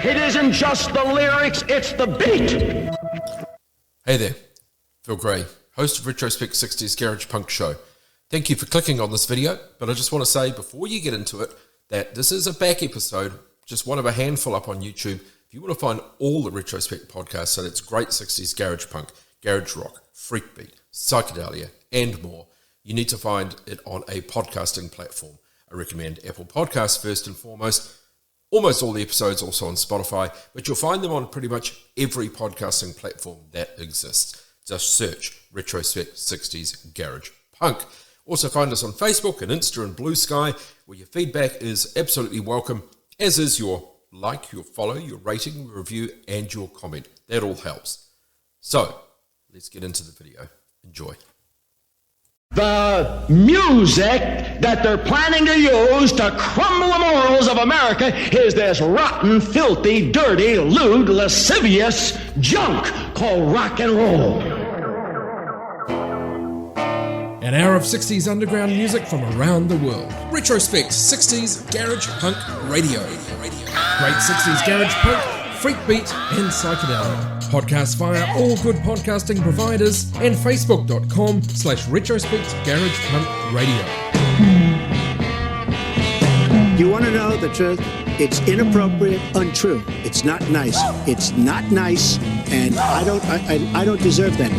It isn't just the lyrics, it's the beat. Hey there, Phil Gray, host of Retrospect 60s Garage Punk Show. Thank you for clicking on this video, but I just want to say before you get into it that this is a back episode, just one of a handful up on YouTube. If you want to find all the Retrospect podcasts, so that's great 60s garage punk, garage rock, freakbeat, psychedelia, and more, you need to find it on a podcasting platform. I recommend Apple Podcasts first and foremost. Almost all the episodes also on Spotify, but you'll find them on pretty much every podcasting platform that exists. Just search Retrospect 60s Garage Punk. Also find us on Facebook and Insta and Blue Sky, where your feedback is absolutely welcome, as is your like, your follow, your rating, your review, and your comment. That all helps. So, let's get into the video. Enjoy. The music that they're planning to use to crumble the morals of America is this rotten, filthy, dirty, lewd, lascivious junk called rock and roll. An hour of 60s underground music from around the world. Retrospect 60s Garage Punk Radio. Great 60s Garage Punk, freakbeat and psychedelia. Podcast via all good podcasting providers and facebook.com/Retrospect Garage Punk Radio. You want to know the truth? It's inappropriate, untrue. It's not nice. It's not nice, and I don't deserve that.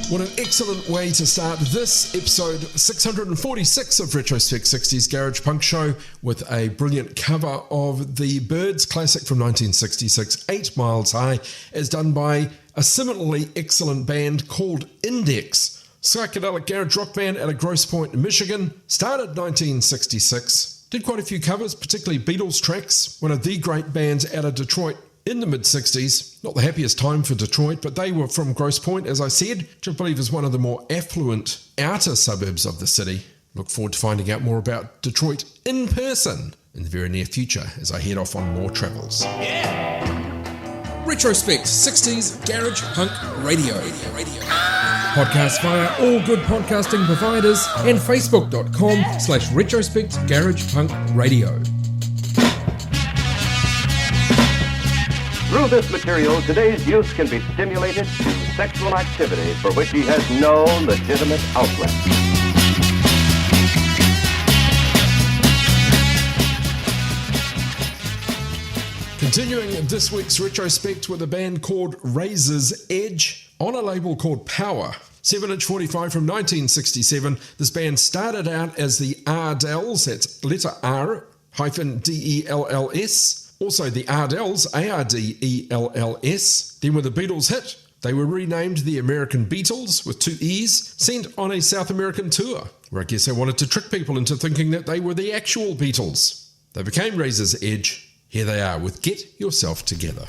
What an excellent way to start this episode 646 of Retrospect 60s Garage Punk Show with a brilliant cover of the Byrds classic from 1966, 8 Miles High, as done by a similarly excellent band called Index Psychedelic garage rock band out of Grosse Pointe, Michigan, started 1966. Did quite a few covers, particularly Beatles tracks, one of the great bands out of Detroit in the mid-60s. Not the happiest time for Detroit, but they were from Grosse Pointe, as I said, which I believe is one of the more affluent outer suburbs of the city. Look forward to finding out more about Detroit in person in the very near future as I head off on more travels. Retrospect 60s Garage Punk Radio. Podcast via all good podcasting providers and facebook.com/Retrospect Garage Punk Radio. Through this material, today's youth can be stimulated to sexual activity for which he has no legitimate outlet. Continuing this week's Retrospect with a band called Razor's Edge on a label called Power. 7-inch 45 from 1967. This band started out as the Ardells, that's letter R-DELLS. Also the Ardells, ARDELLS. Then when the Beatles hit, they were renamed the American Beatles with 2 E's, sent on a South American tour, where I guess they wanted to trick people into thinking that they were the actual Beatles. They became Razor's Edge. Here they are with Get Yourself Together.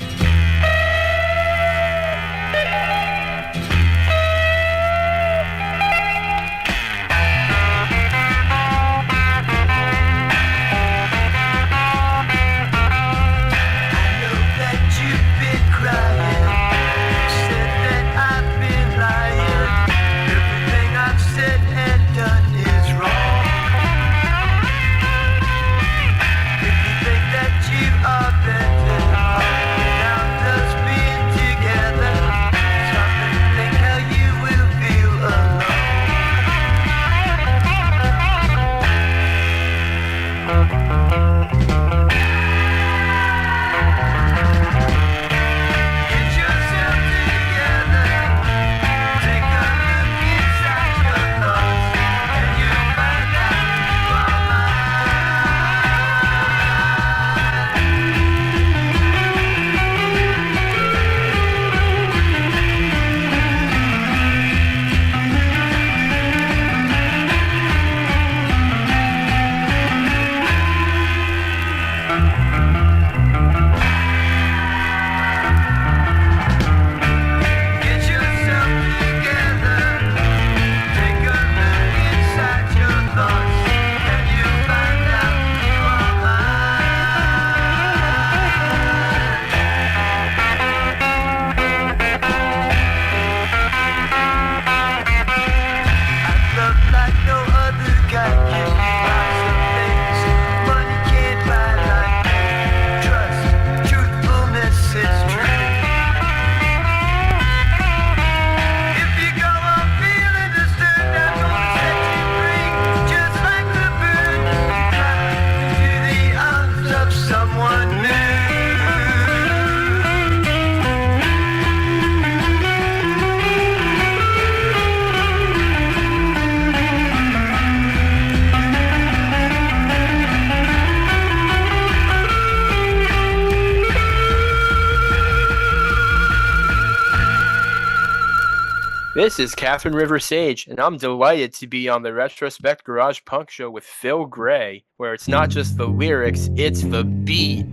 This is Catherine River Sage, and I'm delighted to be on the Retrospect Garage Punk Show with Phil Gray, where it's not just the lyrics, it's the beat.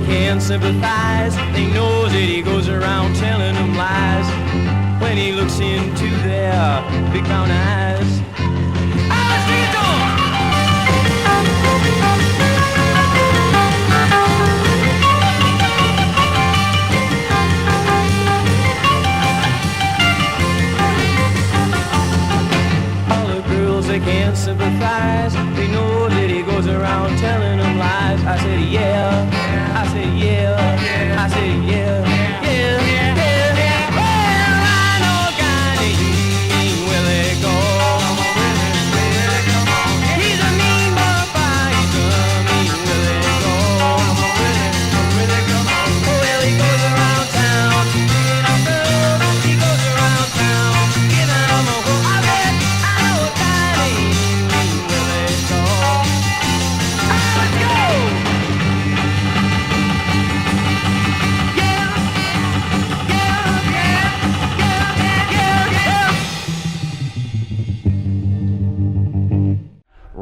Can sympathize. They know that he goes around telling them lies when he looks into their big brown eyes. All the girls, they can't sympathize. They know that he goes around telling them lies. I said, yeah. I said, yeah. I said, yeah. Yeah. Well, I know a guy named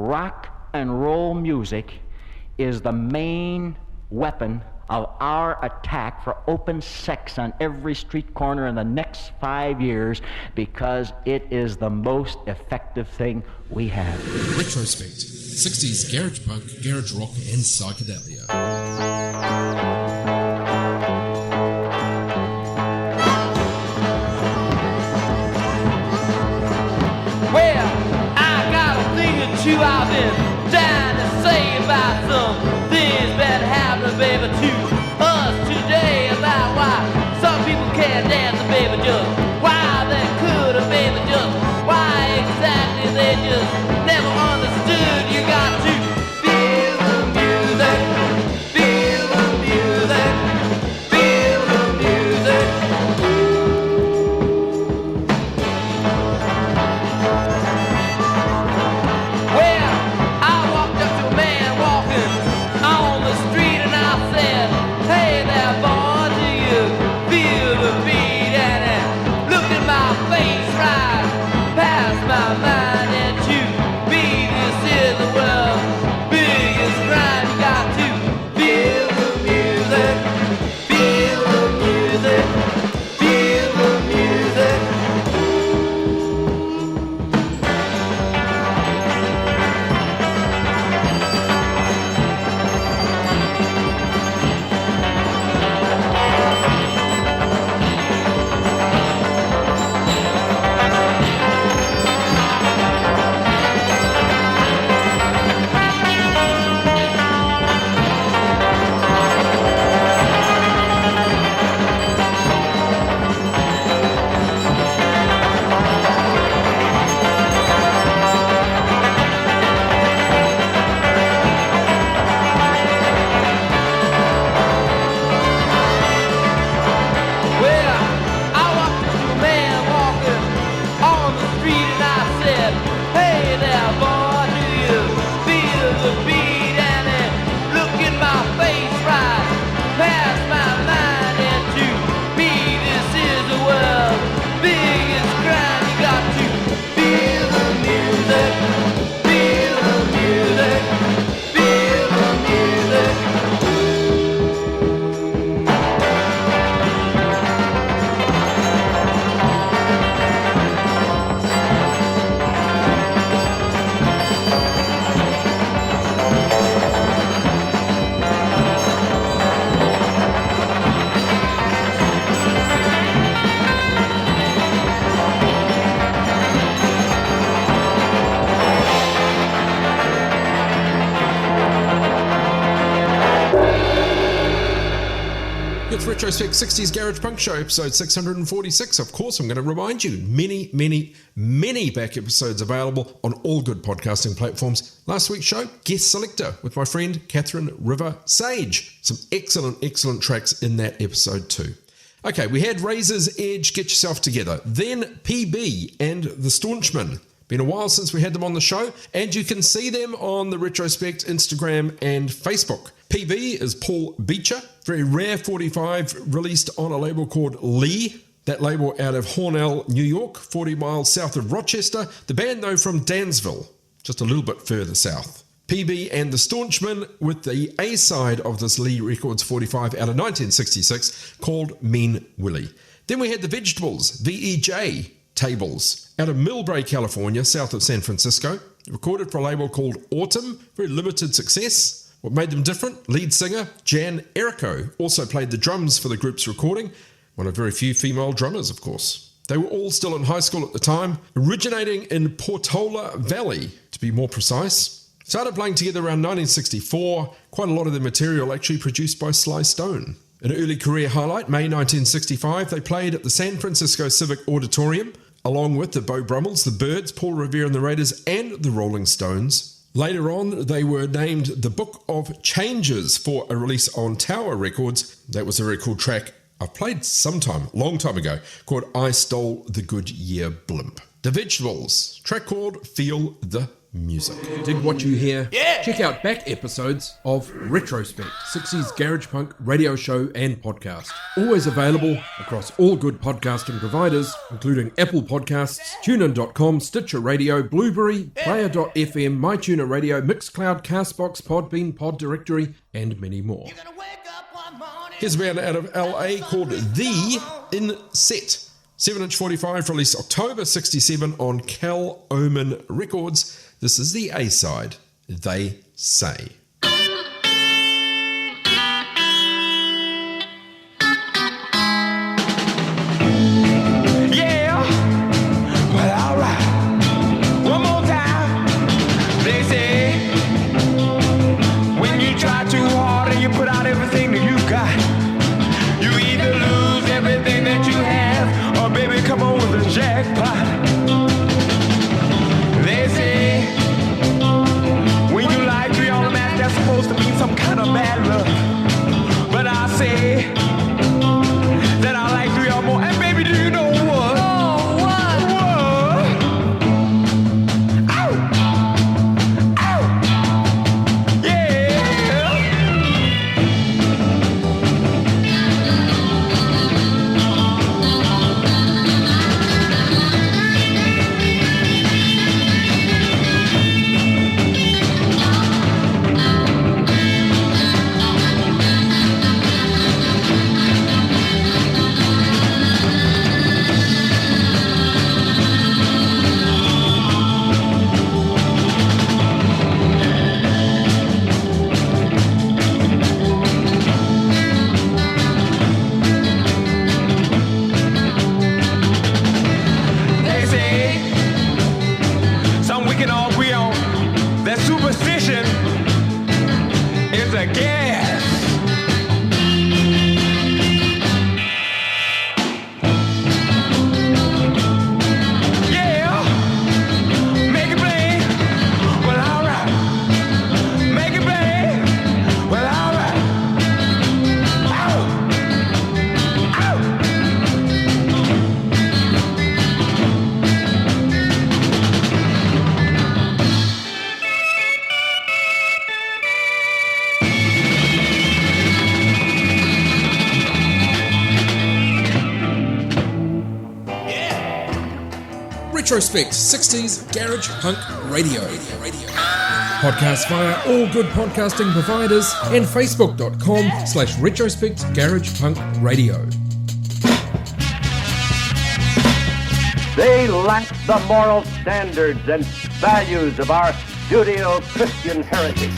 rock and roll music is the main weapon of our attack for open sex on every street corner in the next 5 years, because it is the most effective thing we have. Retrospect, 60s garage punk, garage rock and psychedelia. Well, I got a thing or two I've been dying to say about some things that happen, baby, to us today, about why some people can't dance, baby, just why they could, baby, just why exactly they just never understood. You got to feel the music, feel the music, feel the music. Well, I walked up to a man walking on the street and I said, hey there, boy, do you feel the beat? And it looked in my face right past my mind, and to me this is the world's biggest crime. You got to feel the music, feel the music, feel the music. Well, I walked up to a man walking on the street and I said, hey there, boy, do you feel the beat? And it looked in my face right past my mind, and to me this is the world's biggest crime. You got to feel the music, feel the music, feel the music. It's Retrospect 60s Garage Punk Show, episode 646. Of course, I'm going to remind you, many back episodes available on all good podcasting platforms. Last week's show, guest selector with my friend Catherine River Sage. Some excellent tracks in that episode too. Okay, we had Razor's Edge, Get Yourself Together. Then PB and the Staunchmen. Been a while since we had them on the show, and you can see them on the Retrospect Instagram and Facebook. PB is Paul Beecher, very rare 45 released on a label called Lee. That label out of Hornell, New York, 40 miles south of Rochester. The band, though, from Dansville, just a little bit further south. PB and the Staunchmen with the A-side of this Lee Records 45 out of 1966 called Mean Willy. Then we had the Vejtables, Vejtables, out of Millbrae, California, south of San Francisco. Recorded for a label called Autumn, very limited success. What made them different? Lead singer Jan Erico also played the drums for the group's recording. One of very few female drummers, of course. They were all still in high school at the time, originating in Portola Valley, to be more precise. Started playing together around 1964, quite a lot of their material actually produced by Sly Stone. An early career highlight, May 1965, they played at the San Francisco Civic Auditorium, along with the Beau Brummels, the Byrds, Paul Revere and the Raiders, and the Rolling Stones. Later on, they were named the Book of Changes for a release on Tower Records. That was a very cool track I've played sometime, long time ago, called I Stole the Goodyear Blimp. The Vejtables, track called Feel the music. Dig what you hear? Yeah! Check out back episodes of Retrospect, 60s Garage Punk radio show and podcast. Always available across all good podcasting providers, including Apple Podcasts, TuneIn.com, Stitcher Radio, Blueberry, Player.fm, MyTuner Radio, Mixcloud, Castbox, Podbean, Pod Directory, and many more. Here's a band out of LA called The Inset. 7-inch 45 released October 67 on Cal Omen Records. This is the A-side, They Say. Yeah, well, alright. One more time. They say, when you try too hard and you put out everything that you got, you either lose everything that you have, or baby, come on with the jackpot. They say, when you lie 3 on the mat, that's supposed to mean some kind of bad luck. But I say that I like 3 or more, and baby, do you know what? Oh, what? Ow! Ow! Yeah! They say, something we can all agree on, that superstition is a gas. Yeah, make it plain. Well, alright. Make it plain. Well, alright. Ow! Ow! Retrospect 60s Garage Punk Radio. Podcast via all good podcasting providers and facebook.com/Retrospect Garage Punk Radio. They lack the moral standards and values of our Judeo-Christian heritage.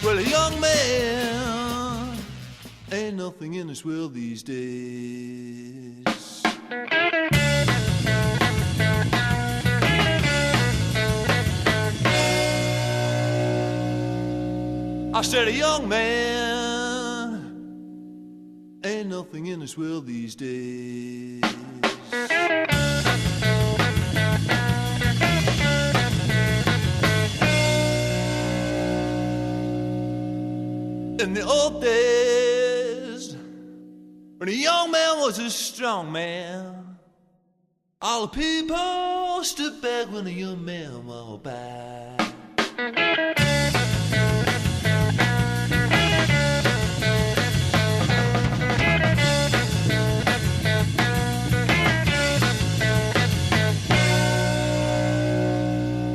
Well, a young man ain't nothing in this world these days. I said a young man ain't nothing in this world these days. In the old days, when a young man was a strong man, all the people stood back when a young man walked by.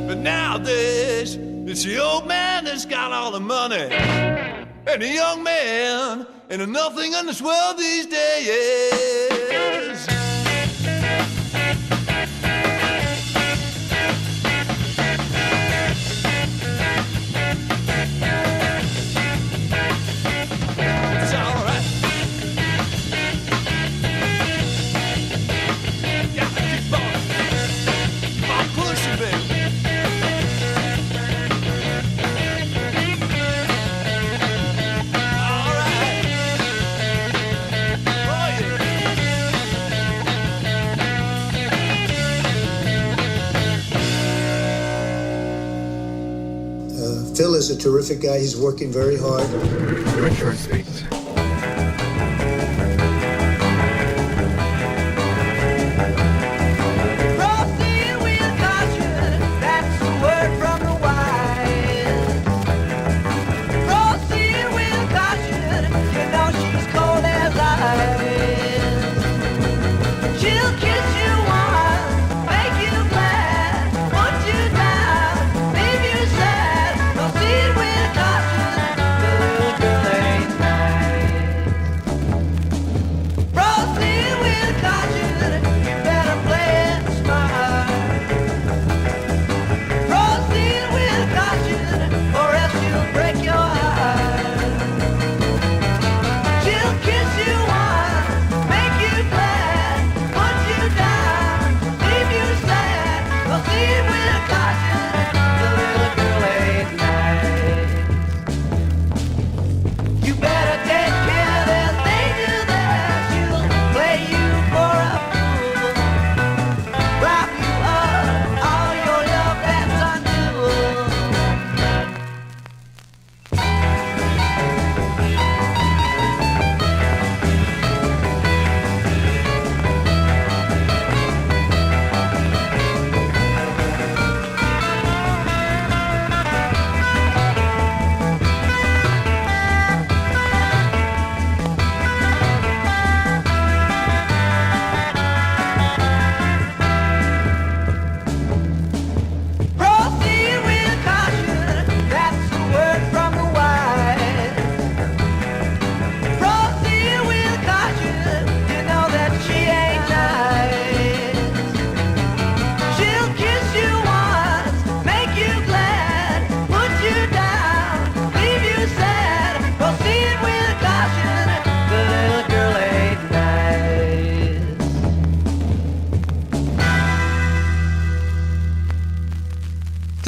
But nowadays, it's the old man that's got all the money. And a young man ain't nothing in this world these days. It's all right. Gotta keep on pushing, baby. Phil is a terrific guy. He's working very hard.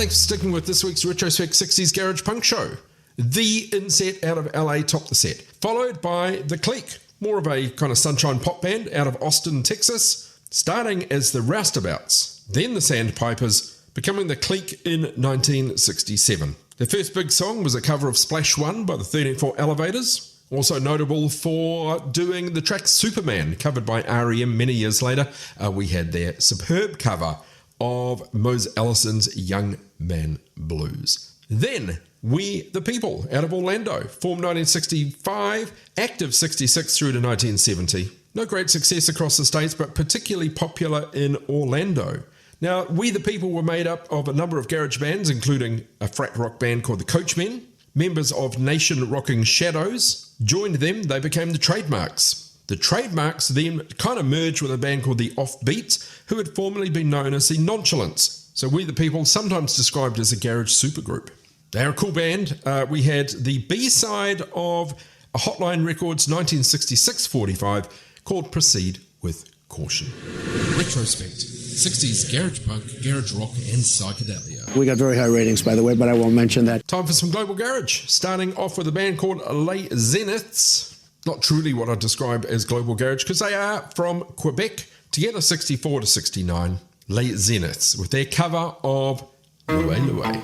Thanks for sticking with this week's Retrospect 60s Garage Punk Show. The Inset out of LA topped the set, followed by the Clique, more of a kind of sunshine pop band out of Austin, Texas, starting as the Roustabouts, then the Sandpipers, becoming the Clique in 1967. Their first big song was a cover of Splash 1 by the 13-4 Elevators, also notable for doing the track Superman, covered by R.E.M. many years later. We had their superb cover of Mose Allison's Young Man Blues. Then, We the People, out of Orlando, formed 1965, active 66 through to 1970. No great success across the States, but particularly popular in Orlando. Now, We the People were made up of a number of garage bands, including a frat rock band called the Coachmen. Members of Nation Rocking Shadows joined them. They became the Trademarks. The Trademarks then kind of merged with a band called the Offbeats, who had formerly been known as the Nonchalants. So We the People, sometimes described as a garage supergroup. They're a cool band. We had the B-side of a Hotline Records 1966 45 called Proceed with Caution. Retrospect, 60s garage punk, garage rock and psychedelia. We got very high ratings, by the way, but I won't mention that. Time for some global garage, starting off with a band called Les Zeniths. Not truly what I describe as global garage, because they are from Quebec, together 64 to 69. Les Zeniths, with their cover of Louie, Louie.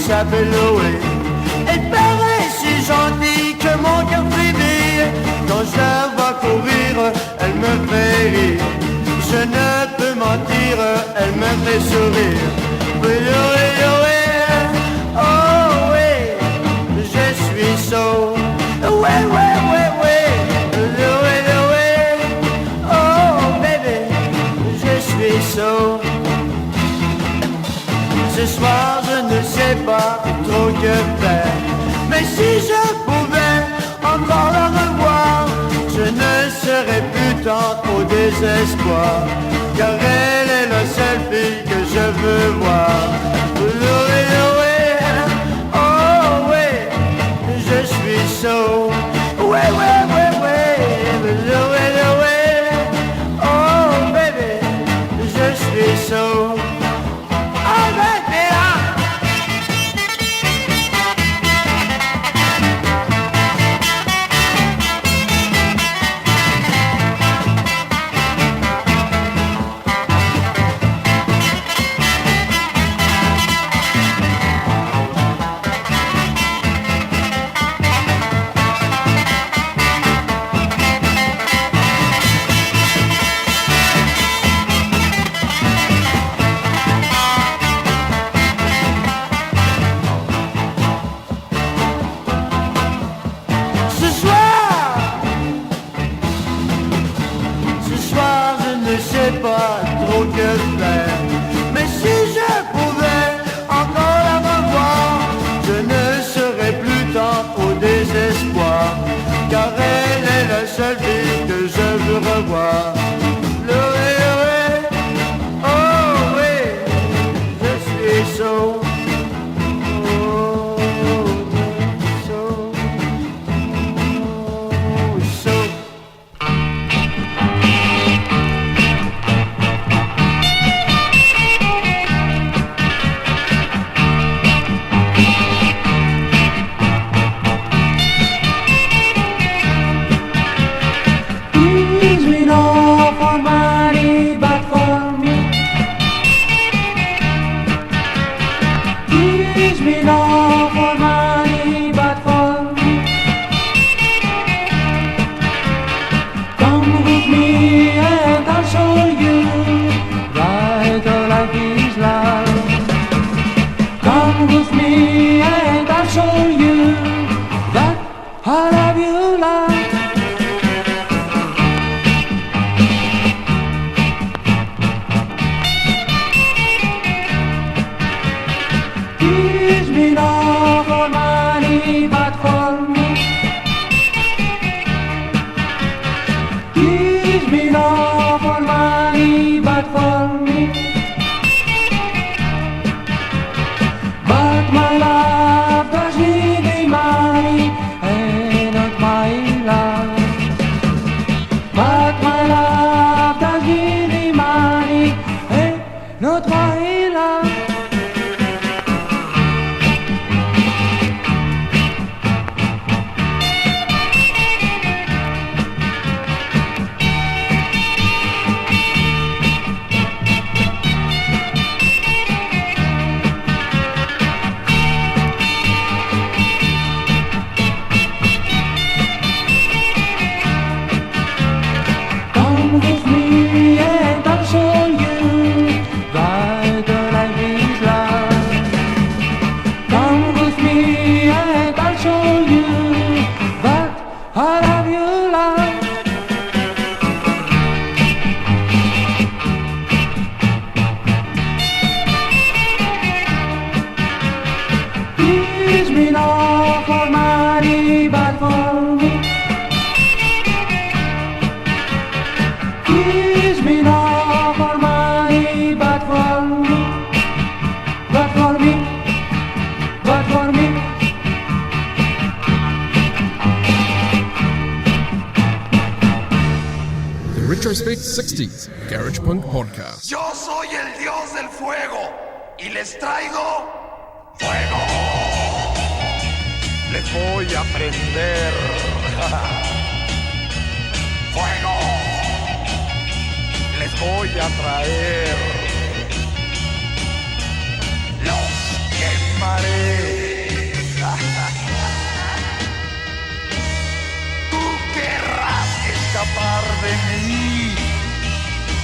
S'appelle Louie. Elle paraît si gentille que mon cœur frémit. Quand je la vois courir, elle me fait rire. Je ne peux mentir, elle me fait sourire. Louie, Louie, oh oui, je suis saut. Ouais, ouais, ouais, ouais. Louie, Louie, oh bébé, je suis saut. Ce soir je ne sais pas trop que faire, mais si je pouvais encore la revoir, je ne serais plus tant au désespoir, car elle est la seule fille que je veux voir. Louie, Louie, oh oui, je suis saut. Ouais, ouais, ouais, ouais. Louie, Louie, oh baby, je suis saut. Retrospect 60s Garage Punk Podcast. Yo soy el dios del fuego y les traigo fuego. Les voy a prender fuego. Les voy a traer. Los quemaré. Tú querrás escapar de mí,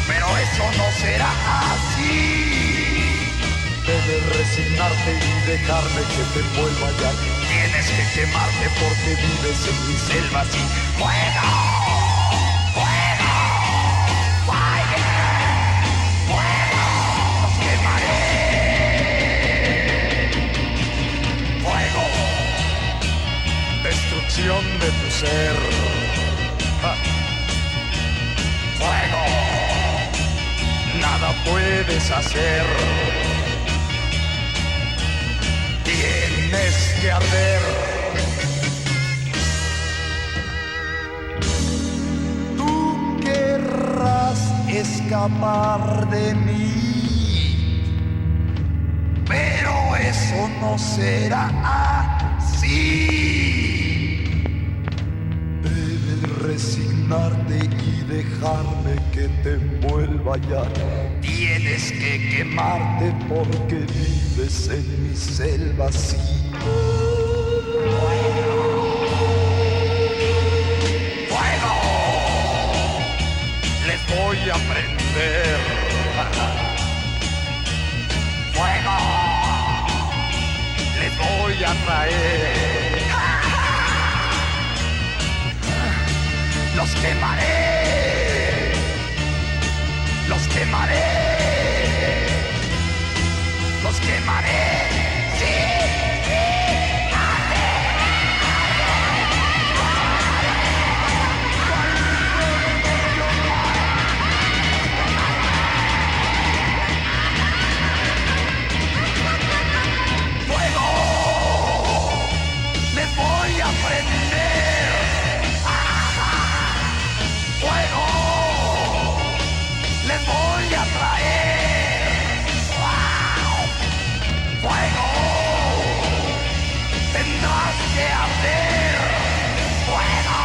pero eso no será así. Debes resignarte y dejarme que te envuelva ya. Tienes que quemarte porque vives en mi selva así. ¡Fuego! ¡Fuego! ¡Fuego! ¡Fuego! ¡Los quemaré! ¡Fuego! Destrucción de tu ser. ¡Ja! ¡Fuego! Nada puedes hacer. Tienes que arder. Tú querrás escapar de mí, pero eso no será así. Debes resignarte y dejarme que te envuelva ya. Tienes que quemarte porque vives en mi selva así. ¡Fuego! Les voy a prender. ¡Fuego! Les voy a traer. Los quemaré. Los quemaré. Los quemaré. Sí, fuego. Les voy a prender. Fuego. Les voy a traer. Fuego. Tendrás que arder. Fuego.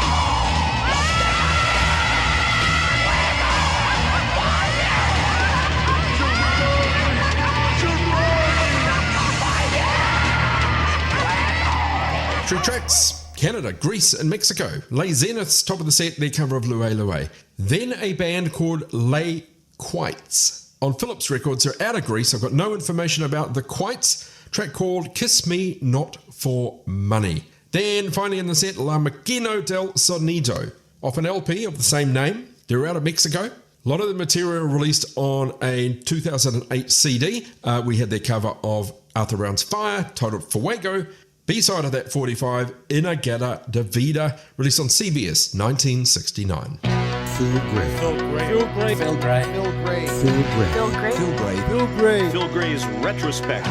Three tracks: Canada, Greece, and Mexico. Les Zeniths, top of the set, their cover of Louie, Louie. Then a band called Les Quites. On Philips Records, they're out of Greece. I've got no information about the Quites. Track called Kiss Me Not For Money. Then finally in the set, La Maquino del Sonido. Off an LP of the same name. They're out of Mexico. A lot of the material released on a 2008 CD. We had their cover of Arthur Brown's Fire, titled Fuego. B-side of that 45, Inagata de Vida, released on CBS, 1969. Feel great. Feel great. Feel great. Feel great. Feel great. Feel great. Feel great. Feel great. Feel great. Phil Gray's Retrospect.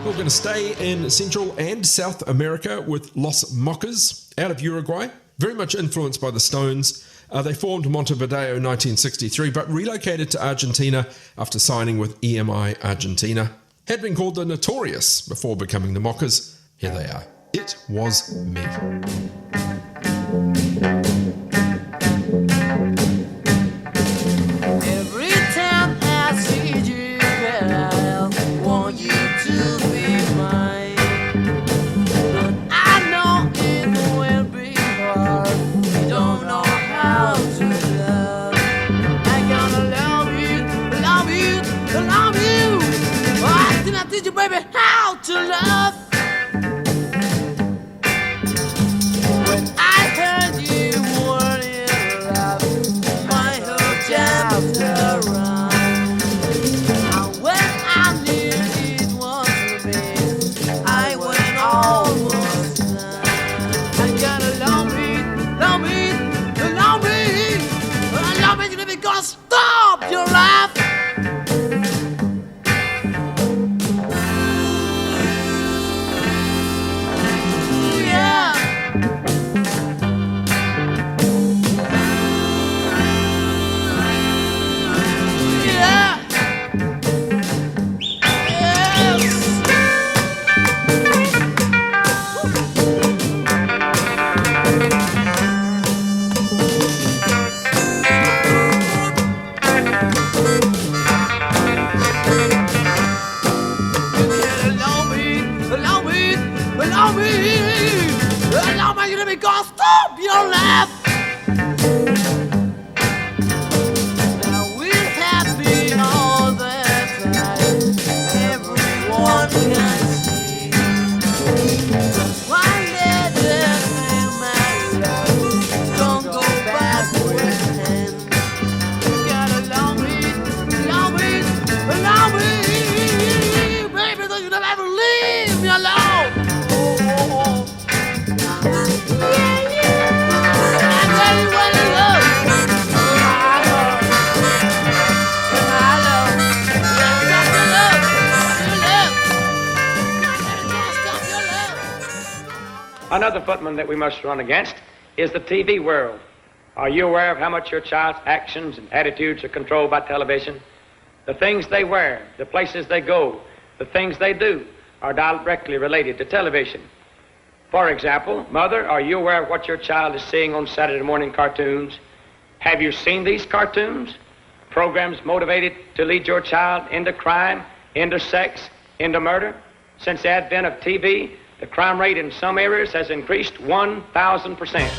We're going to stay in Central and South America with Los Mocas out of Uruguay, very much influenced by the Stones. They formed Montevideo in 1963, but relocated to Argentina after signing with EMI Argentina. Had been called the Notorious before becoming the Mocas. Here they are. It Was Me. Every time I see you, I want you to be mine. But I know it will be hard. You don't know how to love. I'm gonna love you, love you, love you. Oh, did I teach you, baby, how to love? When I heard you were allow me, allow me, allow me to make God stop your laugh. Now we're happy all the time, everyone can see. One day in my life, don't go backwards and you gotta allow me, allow me, allow me, baby, don't you never ever leave me alone. Oh, oh, oh. Yeah, yeah. I tell you what I love. I love. Can't stop your love. Can't stop your love. Another footman that we must run against is the TV world. Are you aware of how much your child's actions and attitudes are controlled by television? The things they wear, the places they go, the things they do are directly related to television. For example, mother, are you aware of what your child is seeing on Saturday morning cartoons? Have you seen these cartoons? Programs motivated to lead your child into crime, into sex, into murder? Since the advent of TV, the crime rate in some areas has increased 1,000%.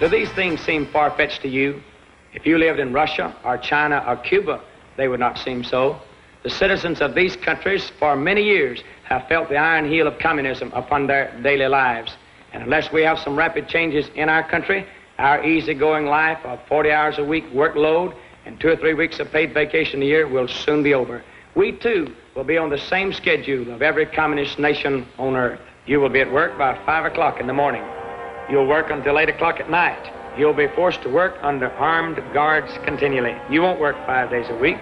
Do these things seem far-fetched to you? If you lived in Russia or China or Cuba, they would not seem so. The citizens of these countries for many years have felt the iron heel of communism upon their daily lives. And unless we have some rapid changes in our country, our easygoing life of 40 hours a week workload and 2 or 3 weeks of paid vacation a year will soon be over. We, too, will be on the same schedule of every communist nation on earth. You will be at work by 5 o'clock in the morning. You'll work until 8 o'clock at night. You'll be forced to work under armed guards continually. You won't work 5 days a week.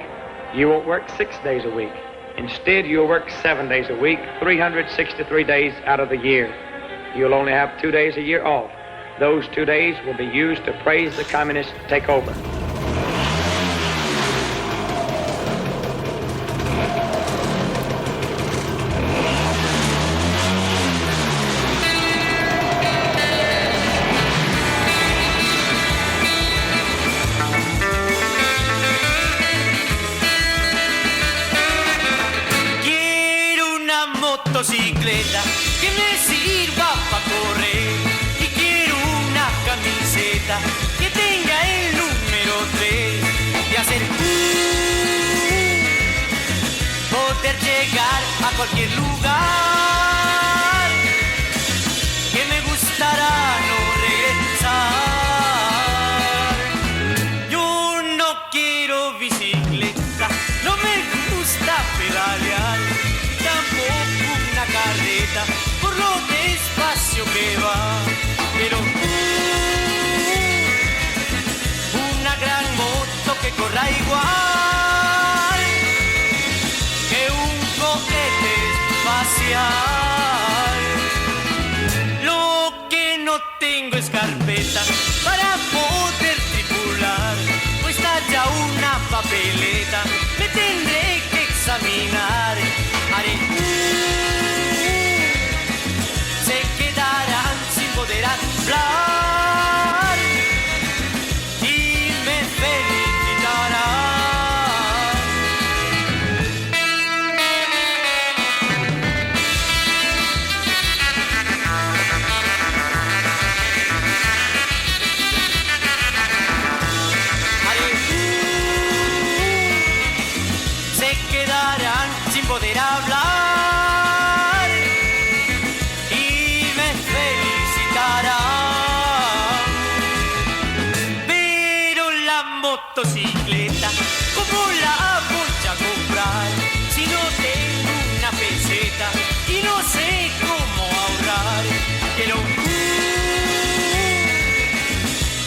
You won't work 6 days a week. Instead, you'll work 7 days a week, 363 days out of the year. You'll only have 2 days a year off. Those 2 days will be used to praise the communist takeover. Motocicleta que me sirva para correr y a cualquier lugar, que me gustará no regresar. Yo no quiero bicicleta, no me gusta pedalear, tampoco una carreta, por lo despacio que va, pero una gran moto que corra igual que un cohete espacial. Lo que no tengo es carpeta para poder tripular, pues está ya una papeleta, me tendré que examinar. Haré se quedarán sin poder hablar y me felicitarán. Se quedarán sin poder hablar y me felicitarán. Pero la motocicleta, ¿cómo la voy a comprar si no tengo una peseta y no sé cómo ahorrar? Quiero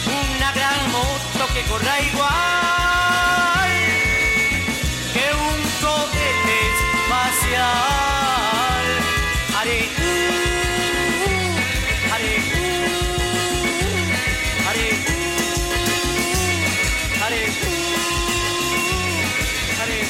una gran moto que corra igual que un cohete espacial. Haré haré haré haré haré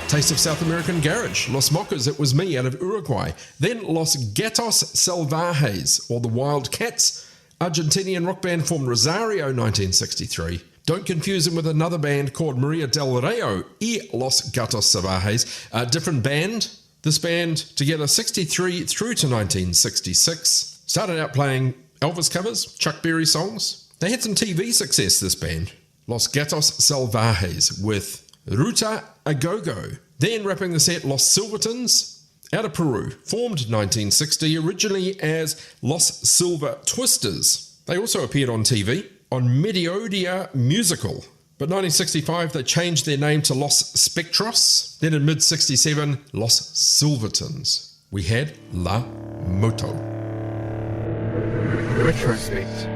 Taste of South American Garage, Los Mocas, It Was Me out of Uruguay. Then Los Gatos Salvajes, or the Wild Cats, Argentinian rock band from Rosario, 1963. Don't confuse them with another band called Maria del Rayo y Los Gatos Salvajes, a different band. This band, together 63 through to 1966, started out playing Elvis covers, Chuck Berry songs. They had some TV success, this band. Los Gatos Salvajes with Ruta a Go-Go. Then wrapping the set, Los Silvertons, out of Peru, formed 1960, originally as Los Silver Twisters. They also appeared on TV, on Mediodia Musical. But 1965, they changed their name to Los Spectros. Then in mid-67, Los Silvertons. We had La Moto. Retrospect.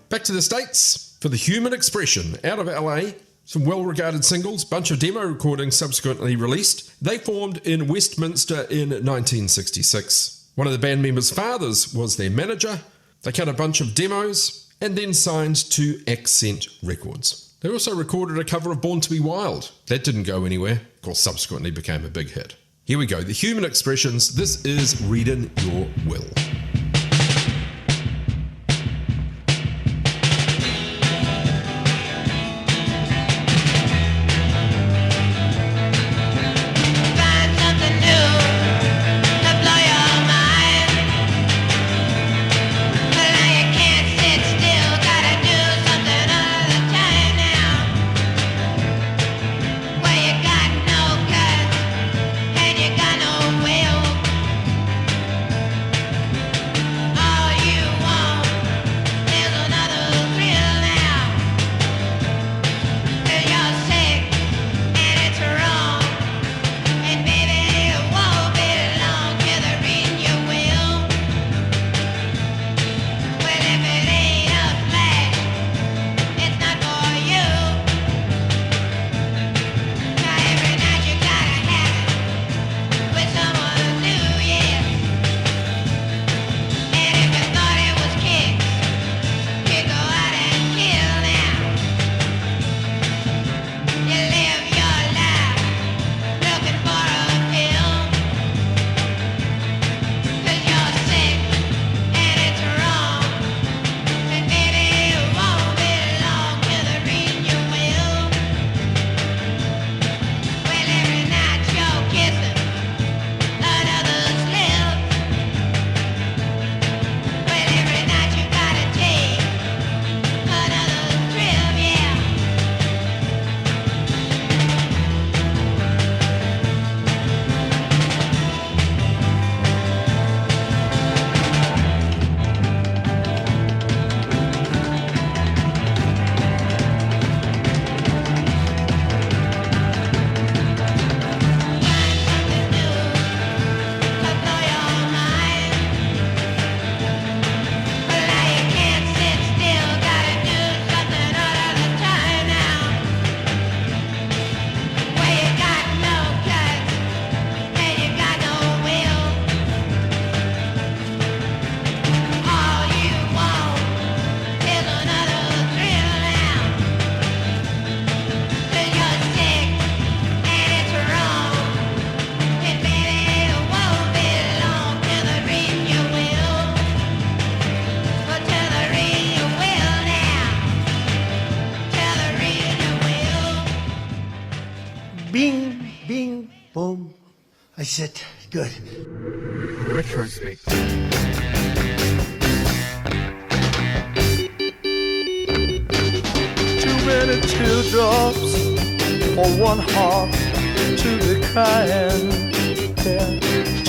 Back to the States for the Human Expression, out of LA. Some well-regarded singles, bunch of demo recordings subsequently released. They formed in Westminster in 1966. One of the band members' fathers was their manager. They cut a bunch of demos and then signed to Accent Records. They also recorded a cover of Born to Be Wild. That didn't go anywhere. Of course, subsequently became a big hit. Here we go, the Human Expressions. This is Readin Your Will. Bing, bing, boom. I said, good. Retrospect. Too many teardrops for one heart to be crying. Yeah.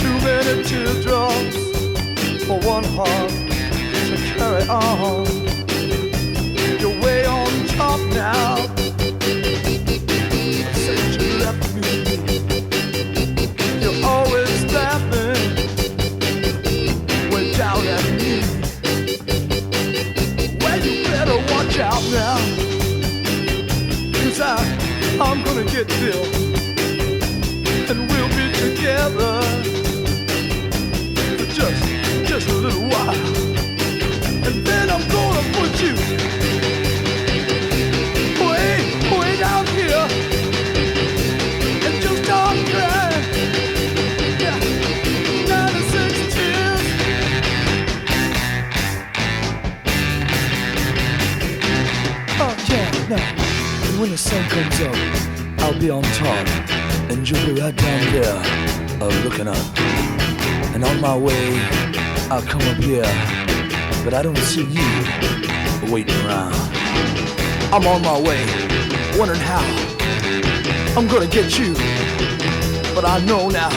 Too many teardrops for one heart to carry on. You're way on top now. Since you left me, you're always laughing way down at me. Well, you better watch out now, 'cause I'm gonna get Bill, and we'll be together for just a little while, and then I'm gonna put you way down here, and just start crying. Yeah, 96 tears. Oh yeah, no. And when the sun comes up, I'll be on top, and you'll be right down there, looking up. And on my way, I'll come up here, but I don't see you waiting around. I'm on my way, wondering how I'm gonna get you, but I know now,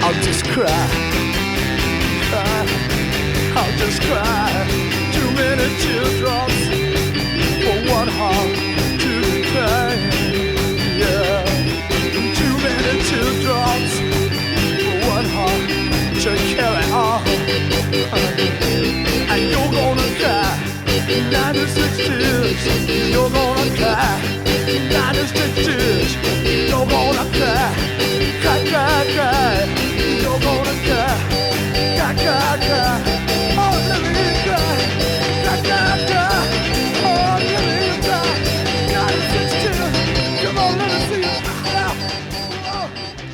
I'll just cry. I'll just cry. Too many teardrops for one heart to cry. Yeah, too many teardrops for one heart to carry on. And you're gonna cry 96 tears. You're gonna cry 96 tears. You're gonna cry, cry, cry, cry. You're gonna cry, cry, cry, cry. Oh, let me cry, cry, cry, cry. Oh, let me cry 96 tears. Come on, let me see you.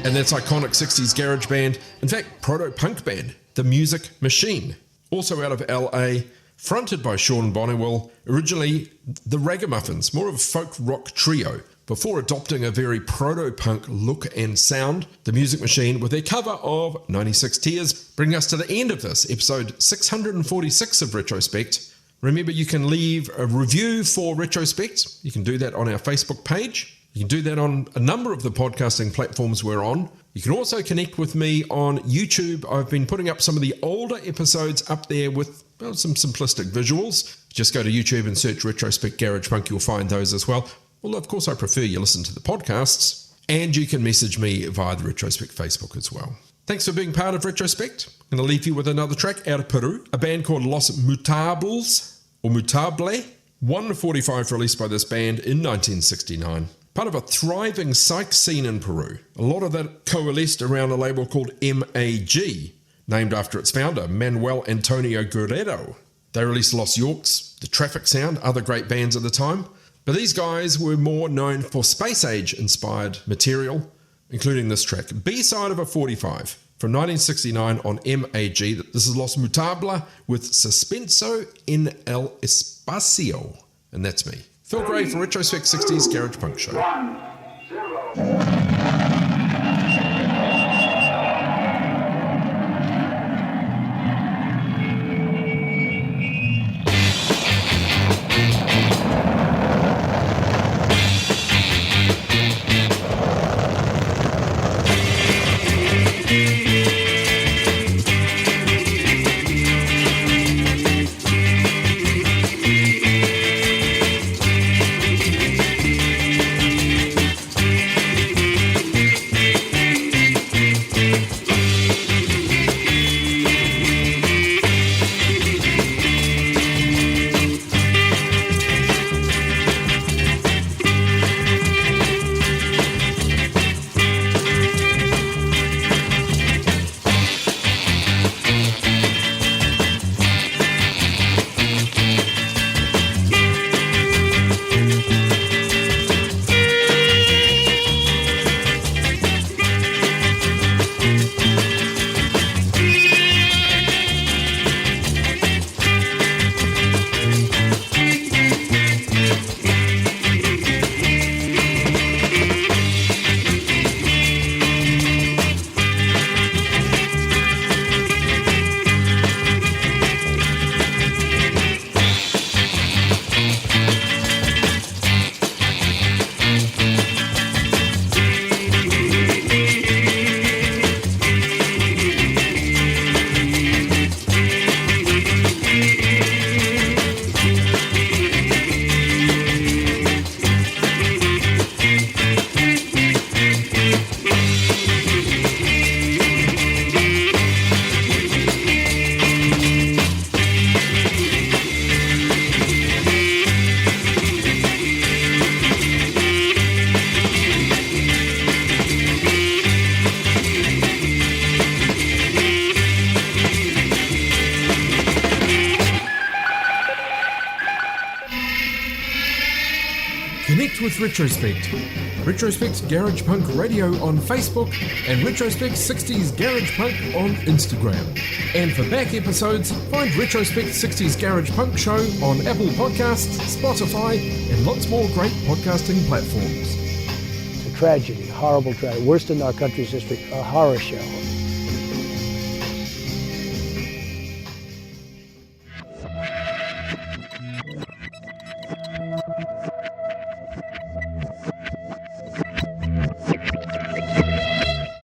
And that's iconic 60s garage band, in fact, proto-punk band, The Music Machine, also out of LA, fronted by Sean Bonnewell, originally the Ragamuffins, more of a folk rock trio, before adopting a very proto-punk look and sound. The Music Machine, with their cover of 96 Tears, bring us to the end of this, episode 646 of Retrospect. Remember, you can leave a review for Retrospect. You can do that on our Facebook page. You can do that on a number of the podcasting platforms we're on. You can also connect with me on YouTube. I've been putting up some of the older episodes up there with some simplistic visuals. Just go to YouTube and search Retrospect Garage Punk. You'll find those as well. Although, of course, I prefer you listen to the podcasts. And you can message me via the Retrospect Facebook as well. Thanks for being part of Retrospect. I'm going to leave you with another track out of Peru. A band called Los Mutables, or Mutable. 145 released by this band in 1969. Part of a thriving psych scene in Peru. A lot of that coalesced around a label called MAG, named after its founder, Manuel Antonio Guerrero. They released Los Yorks, The Traffic Sound, other great bands at the time. But these guys were more known for space age inspired material, including this track, B-side of a 45, from 1969 on MAG. This is Los Mutables with Suspenso en el Espacio. And that's me, Phil Gray, for Retrospect 60s Garage Punk Show. 1-0. is Retrospect. Retrospect Garage Punk Radio on Facebook and Retrospect 60s Garage Punk on Instagram. And for back episodes, find Retrospect 60s Garage Punk Show on Apple Podcasts, Spotify, and lots more great podcasting platforms. It's a tragedy, a horrible tragedy, worst in our country's history, a horror show.